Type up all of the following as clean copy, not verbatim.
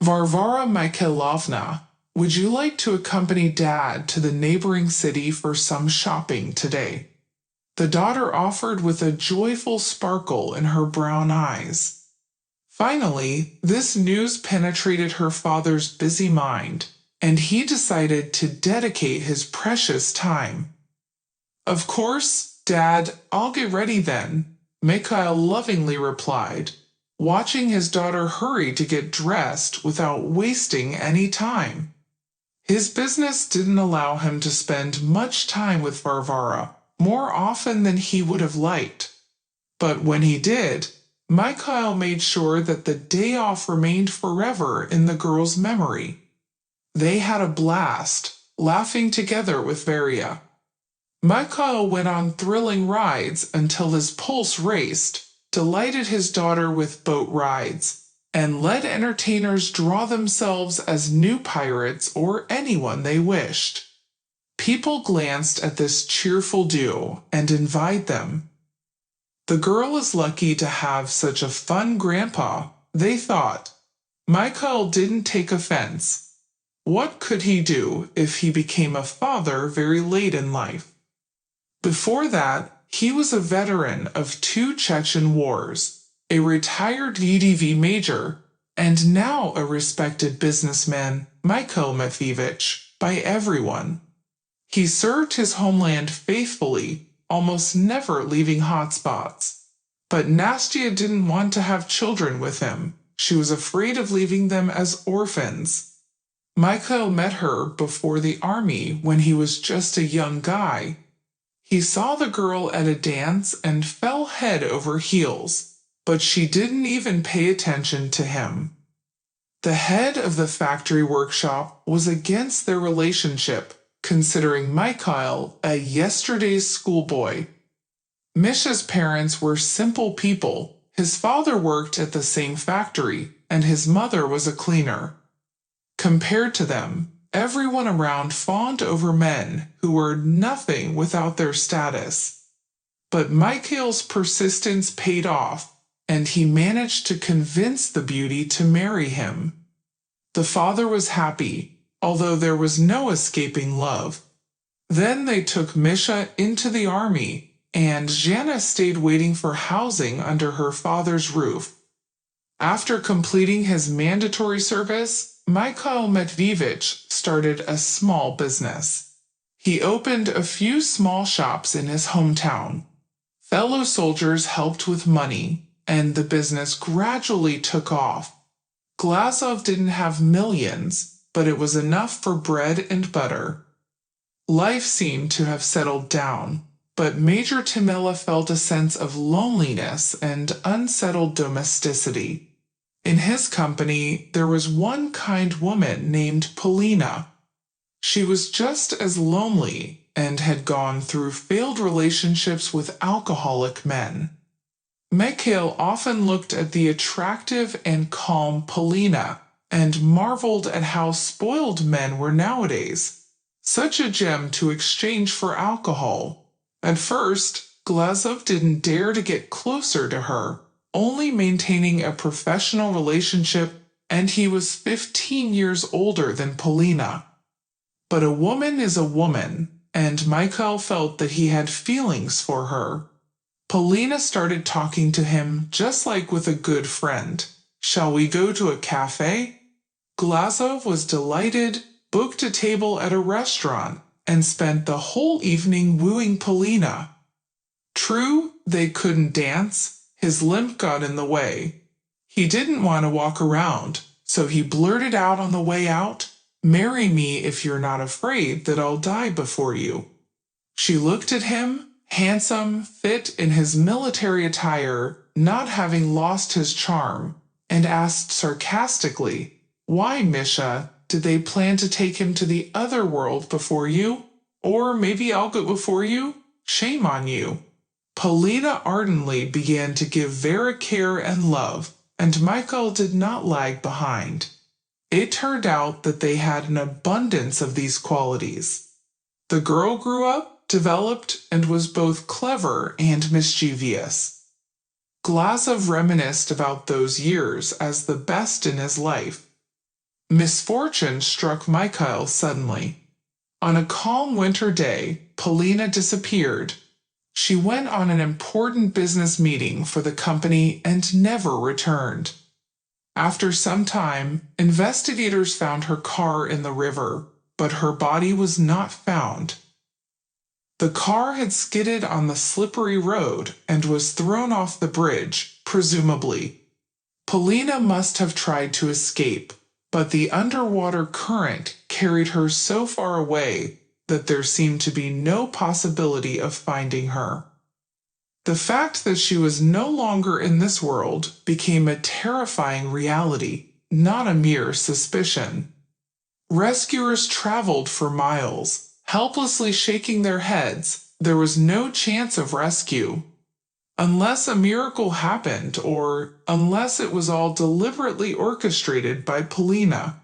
Varvara Mikhailovna, would you like to accompany Dad to the neighboring city for some shopping today? The daughter offered with a joyful sparkle in her brown eyes. Finally, this news penetrated her father's busy mind, and he decided to dedicate his precious time. Of course, Dad, I'll get ready then, Mikhail lovingly replied, watching his daughter hurry to get dressed without wasting any time. His business didn't allow him to spend much time with Varvara, more often than he would have liked. But when he did, Mikhail made sure that the day off remained forever in the girl's memory. They had a blast, laughing together with Varia. Mikhail went on thrilling rides until his pulse raced, delighted his daughter with boat rides, and let entertainers draw themselves as new pirates or anyone they wished. People glanced at this cheerful duo and envied them. The girl is lucky to have such a fun grandpa, they thought. Mikhail didn't take offense. What could he do if he became a father very late in life? Before that, he was a veteran of 2 Chechen wars, a retired VDV Major, and now a respected businessman, Mikhail Matveyevich, by everyone. He served his homeland faithfully, almost never leaving hotspots. But Nastya didn't want to have children with him. She was afraid of leaving them as orphans. Mikhail met her before the army when he was just a young guy. He saw the girl at a dance and fell head over heels, but she didn't even pay attention to him. The head of the factory workshop was against their relationship, considering Mikhail a yesterday's schoolboy. Misha's parents were simple people. His father worked at the same factory, and his mother was a cleaner. Compared to them, everyone around fawned over men who were nothing without their status. But Mikhail's persistence paid off, and he managed to convince the beauty to marry him. The father was happy, although there was no escaping love. Then they took Misha into the army, and Jana stayed waiting for housing under her father's roof. After completing his mandatory service, Mikhail Matveyevich started a small business. He opened a few small shops in his hometown. Fellow soldiers helped with money, and the business gradually took off. Glazov didn't have millions, but it was enough for bread and butter. Life seemed to have settled down, but Major Timela felt a sense of loneliness and unsettled domesticity. In his company, there was one kind woman named Polina. She was just as lonely and had gone through failed relationships with alcoholic men. Mikhail often looked at the attractive and calm Polina and marveled at how spoiled men were nowadays. Such a gem to exchange for alcohol. At first, Glazov didn't dare to get closer to her, only maintaining a professional relationship, and he was 15 years older than Polina. But a woman is a woman, and Mikhail felt that he had feelings for her. Polina started talking to him just like with a good friend. "Shall we go to a cafe?" Glazov was delighted, booked a table at a restaurant, and spent the whole evening wooing Polina. True, they couldn't dance. His limp got in the way. He didn't want to walk around, so he blurted out on the way out, "Marry me if you're not afraid that I'll die before you." She looked at him, handsome, fit in his military attire, not having lost his charm, and asked sarcastically, "Why, Misha, did they plan to take him to the other world before you? Or maybe I'll go before you? Shame on you." Polina ardently began to give Vera care and love, and Michael did not lag behind. It turned out that they had an abundance of these qualities. The girl grew up, developed, and was both clever and mischievous. Glazov reminisced about those years as the best in his life. Misfortune struck Michael suddenly. On a calm winter day, Polina disappeared. She went on an important business meeting for the company and never returned. After some time, investigators found her car in the river, but her body was not found. The car had skidded on the slippery road and was thrown off the bridge, presumably. Polina must have tried to escape, but the underwater current carried her so far away that there seemed to be no possibility of finding her. The fact that she was no longer in this world became a terrifying reality, not a mere suspicion. Rescuers traveled for miles, helplessly shaking their heads. There was no chance of rescue. Unless a miracle happened, or unless it was all deliberately orchestrated by Polina.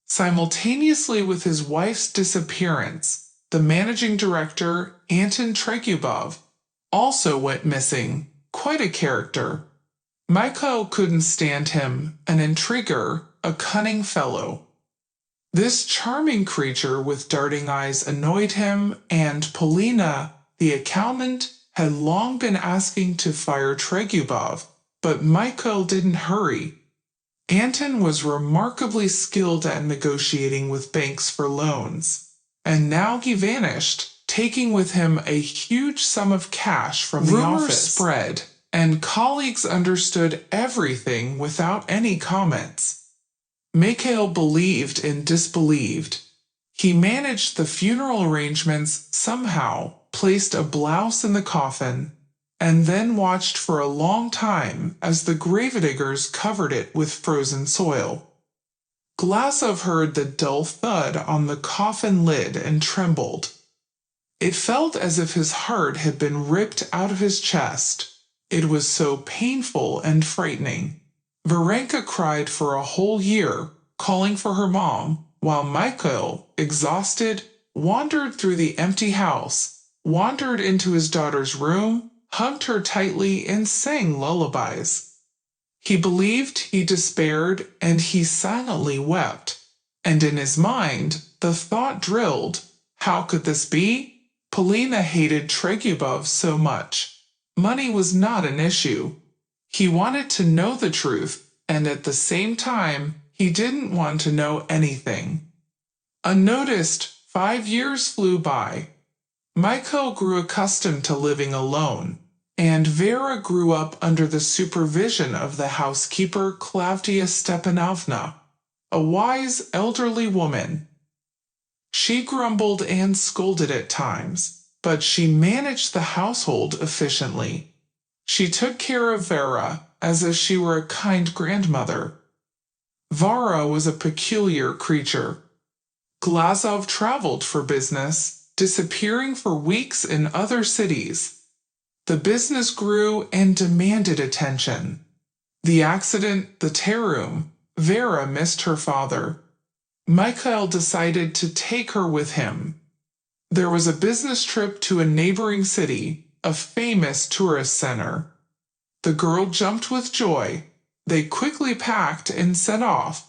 Simultaneously with his wife's disappearance, the managing director, Anton Tregubov, also went missing. Quite a character. Michael couldn't stand him, an intriguer, a cunning fellow. This charming creature with darting eyes annoyed him, and Polina, the accountant, had long been asking to fire Tregubov, but Michael didn't hurry. Anton was remarkably skilled at negotiating with banks for loans, and now he vanished, taking with him a huge sum of cash from the office. Rumors spread, and colleagues understood everything without any comments. Mikhail believed and disbelieved. He managed the funeral arrangements somehow, placed a blouse in the coffin, and then watched for a long time as the gravediggers covered it with frozen soil. Glazov heard the dull thud on the coffin lid and trembled. It felt as if his heart had been ripped out of his chest. It was so painful and frightening. Varenka cried for a whole year, calling for her mom, while Michael, exhausted, wandered through the empty house, wandered into his daughter's room, hugged her tightly, and sang lullabies. He believed, he despaired, and he silently wept. And in his mind, the thought drilled, how could this be? Polina hated Tregubov so much. Money was not an issue. He wanted to know the truth, and at the same time, he didn't want to know anything. Unnoticed, 5 years flew by. Michael grew accustomed to living alone, and Vera grew up under the supervision of the housekeeper Klavdia Stepanovna, a wise elderly woman. She grumbled and scolded at times, but she managed the household efficiently. She took care of Vera as if she were a kind grandmother. Vara was a peculiar creature. Glazov traveled for business, disappearing for weeks in other cities. The business grew and demanded attention. The accident, the tear-room, Vera missed her father. Michael decided to take her with him. There was a business trip to a neighboring city, a famous tourist center. The girl jumped with joy. They quickly packed and set off.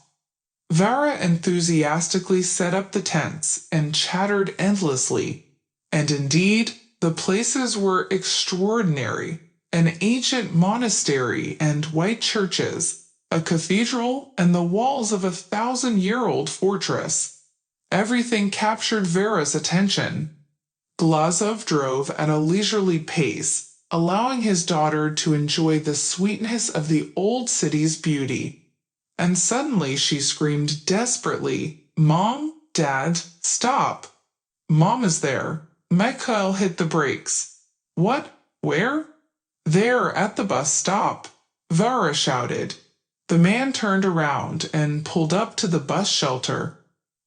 Vera enthusiastically set up the tents and chattered endlessly. And indeed, the places were extraordinary. An ancient monastery and white churches, a cathedral, and the walls of a 1,000-year-old fortress. Everything captured Vera's attention. Glazov drove at a leisurely pace, allowing his daughter to enjoy the sweetness of the old city's beauty. And suddenly she screamed desperately, "Mom, Dad, stop! Mom is there." Michael hit the brakes. "What? Where?" "There, at the bus stop," Vera shouted. The man turned around and pulled up to the bus shelter.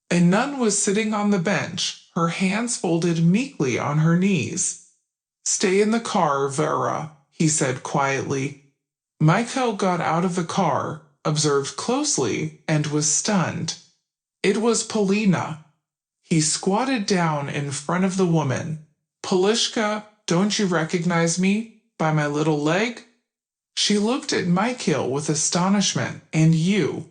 A nun was sitting on the bench, her hands folded meekly on her knees. "Stay in the car, Vera," he said quietly. Michael got out of the car, observed closely, and was stunned. It was Polina. He squatted down in front of the woman. "Polishka, don't you recognize me? By my little leg?" She looked at Michael with astonishment. "And you?"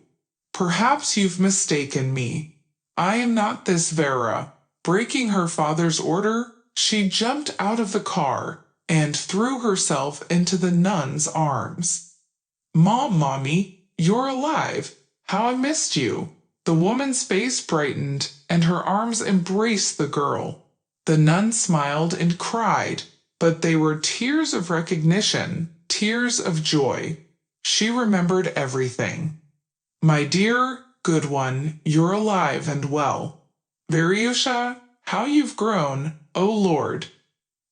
Perhaps you've mistaken me. I am not this Vera." Breaking her father's order, she jumped out of the car and threw herself into the nun's arms. Mommy, you're alive. How I missed you." The woman's face brightened, and her arms embraced the girl. The nun smiled and cried, but they were tears of recognition, tears of joy. She remembered everything. "My dear, good one, you're alive and well. Veryusha, how you've grown, oh Lord.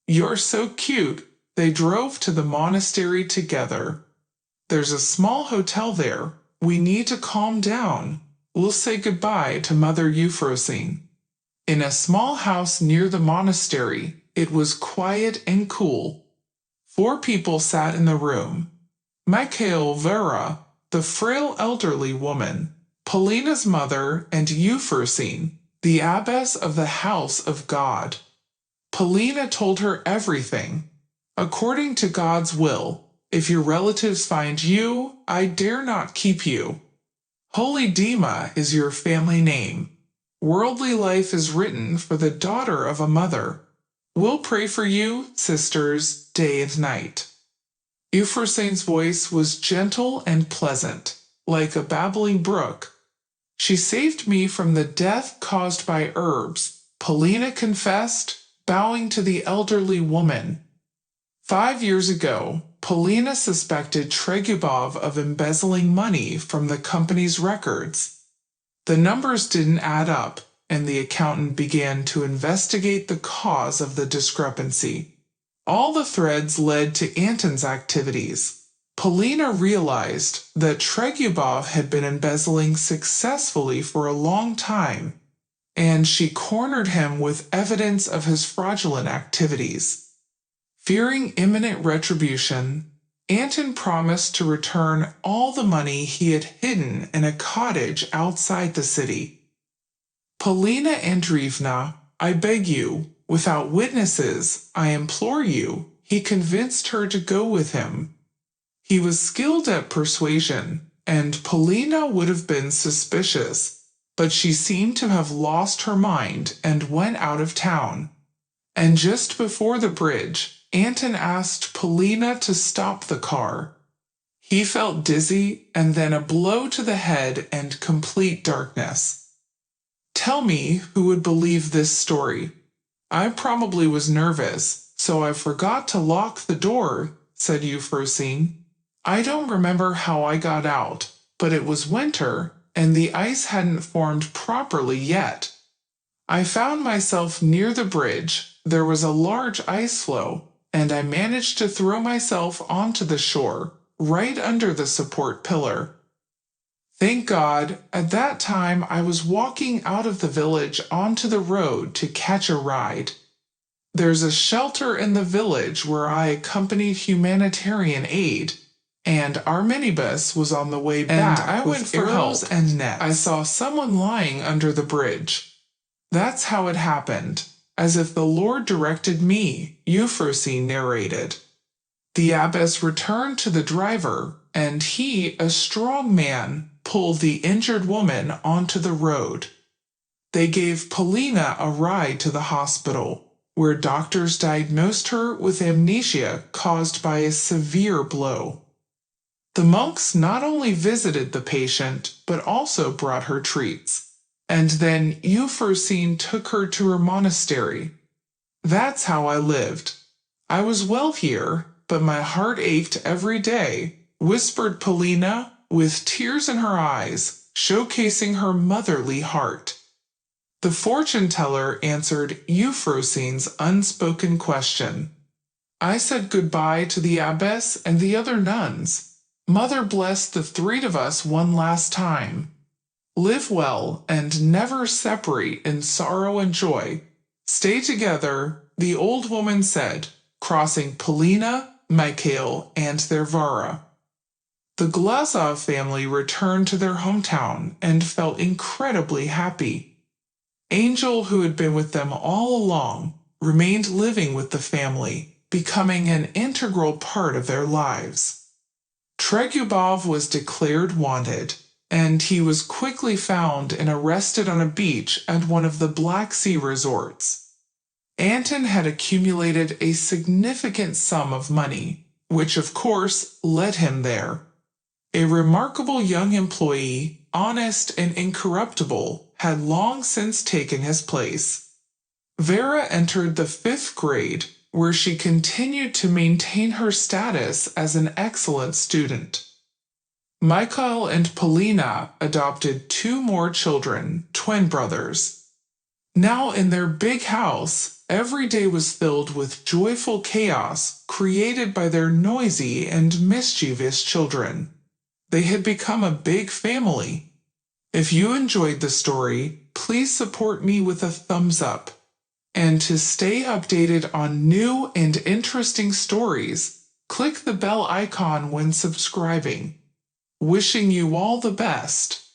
You're so cute." They drove to the monastery together. "There's a small hotel there. We need to calm down. We'll say goodbye to Mother Euphrosyne." In a small house near the monastery, it was quiet and cool. 4 people sat in the room. Michael Vera, the frail elderly woman, Polina's mother, and Euphrosyne, the abbess of the house of God. Polina told her everything. "According to God's will, if your relatives find you, I dare not keep you. Holy Dima is your family name. Worldly life is written for the daughter of a mother. We'll pray for you, sisters, day and night." Euphrosyne's voice was gentle and pleasant, like a babbling brook. "She saved me from the death caused by herbs," Polina confessed, bowing to the elderly woman. 5 years ago, Polina suspected Tregubov of embezzling money from the company's records. The numbers didn't add up, and the accountant began to investigate the cause of the discrepancy. All the threads led to Anton's activities. Polina realized that Tregubov had been embezzling successfully for a long time, and she cornered him with evidence of his fraudulent activities. Fearing imminent retribution, Anton promised to return all the money he had hidden in a cottage outside the city. "Polina Andreevna, I beg you, without witnesses, I implore you," he convinced her to go with him. He was skilled at persuasion, and Polina would have been suspicious, but she seemed to have lost her mind and went out of town. And just before the bridge, Anton asked Polina to stop the car. He felt dizzy, and then a blow to the head and complete darkness. "Tell me who would believe this story. I probably was nervous, so I forgot to lock the door," said Euphrosyne. "I don't remember how I got out, but it was winter, and the ice hadn't formed properly yet. I found myself near the bridge. There was a large ice floe, and I managed to throw myself onto the shore, right under the support pillar. Thank God, at that time I was walking out of the village onto the road to catch a ride. There's a shelter in the village where I accompanied humanitarian aid, and our minibus was on the way back, and I went for arrows and nets. I saw someone lying under the bridge. That's how it happened, as if the Lord directed me," Euphrosyne narrated. The abbess returned to the driver, and he, a strong man, pulled the injured woman onto the road. They gave Polina a ride to the hospital, where doctors diagnosed her with amnesia caused by a severe blow. The monks not only visited the patient, but also brought her treats. And then Euphrosyne took her to her monastery. "That's how I lived. I was well here, but my heart ached every day," whispered Polina, with tears in her eyes, showcasing her motherly heart. The fortune-teller answered Euphrosyne's unspoken question. "I said goodbye to the abbess and the other nuns. Mother blessed the 3 of us one last time. Live well and never separate in sorrow and joy. Stay together," the old woman said, crossing Polina, Michael, and their Vara. The Glazov family returned to their hometown and felt incredibly happy. Angel, who had been with them all along, remained living with the family, becoming an integral part of their lives. Tregubov was declared wanted. and he was quickly found and arrested on a beach at one of the Black Sea resorts. Anton had accumulated a significant sum of money, which of course led him there. A remarkable young employee, honest and incorruptible, had long since taken his place. Vera entered the 5th grade, where she continued to maintain her status as an excellent student. Michael and Polina adopted 2 more children, twin brothers. Now in their big house, every day was filled with joyful chaos created by their noisy and mischievous children. They had become a big family. If you enjoyed the story, please support me with a thumbs up. And to stay updated on new and interesting stories, click the bell icon when subscribing. Wishing you all the best.